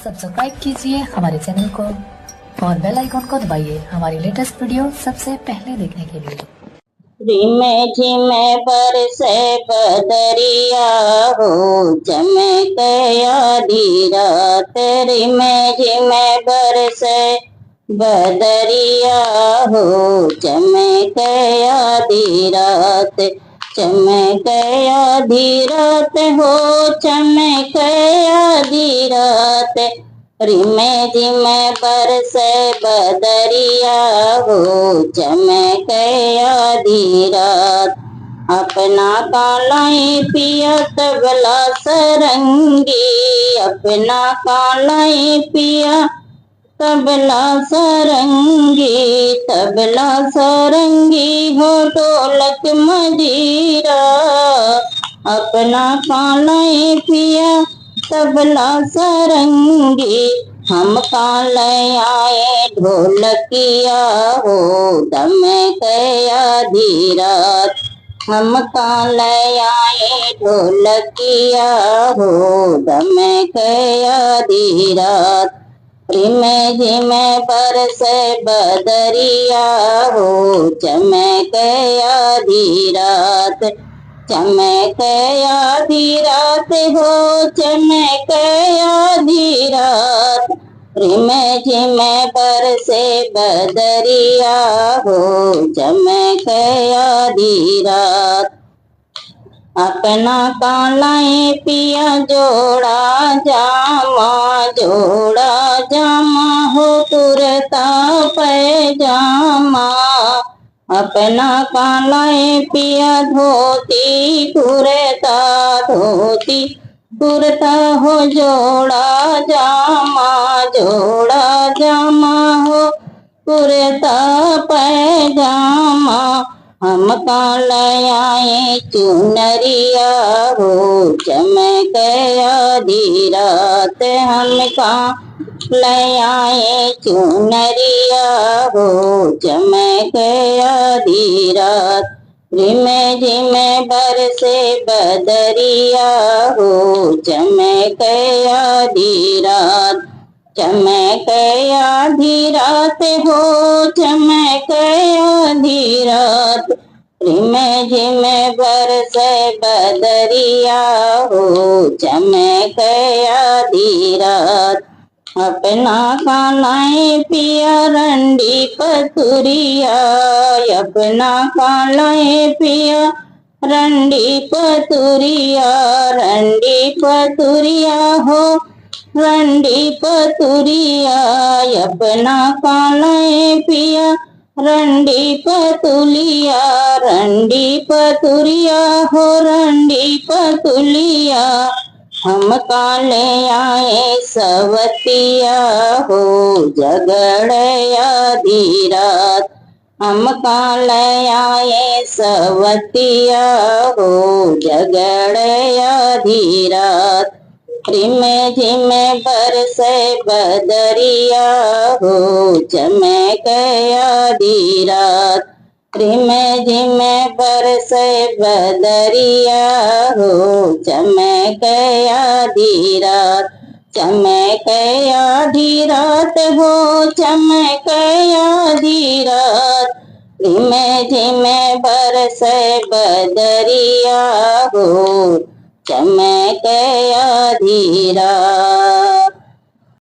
Subscribe कीजिए हमारे channel को और बेल आइकॉन को दबाइए हमारी लेटेस्ट वीडियो सबसे पहले देखने के लिए। रिमे झिमे बरसे बदरिया हो चमक आधी रात। रिमे झिमे बरसे बदरिया हो चमक आधी रात। चमक आधी रात हो चमक आधी रात। रिमे झिमे बरसे बदरिया हो चमक आधी रात। अपना कालाई पिया तबला सरंगी, अपना कालाई पिया तबला सरंगी। तबला सरंगी हो ढोलक मजीरा, अपना कालाई पिया तबला सरंगी। हम काले आए ढोलकिया हो दमक आधी रात। हम काले आए ढोलकिया हो दमक आधी रात। रिमे झिमे बरसे बदरिया हो चमक आधी रात। चमक आधी रात हो चमक आधी रात। रिमे झिमे बरसे बदरिया हो चमक आधी रात। अपना कालाई पिया जोड़ा जामा, जोड़ा जामा हो कुर्ता पैजामा। अपना कालाई पिया धोती कुर्ता, धोती कुर्ता हो जोड़ा जामा, जोड़ा जामा हो कुर्ता पैजामा। हम काले आए चुनरिया हो चमक आधी रात। हम काले आए चुनरिया हो चमक आधी रात। रिमे झिमे बरसे बदरिया हो चमक आधी रात। चमक आधी रात हो चमक आधी रात। रिमे झिमे बरसे बदरिया हो चमक आधी रात। अपना कालाई पिया रंडी पतुरिया, अपना कालाई पिया रंडी पतुरिया। रंडी पतुरिया हो रंडी पतुरिया। अपना कालाई पिया रंडी पतुलिया, रंडी पतुरिया हो रंडी पतुलिया। हम काले आए सवतिया हो जगड़ आधी रात। हम काले आए सवतिया हो जगड़ आधी रात। रिमे झिमे बरसे बदरिया हो चमक आधी रात। रिमे झिमे बरसे बदरिया हो चमक आधी रात। चमक आधी रात हो चमक आधी रात। रिमे झिमे बरसे बदरिया हो चमक आधी रात।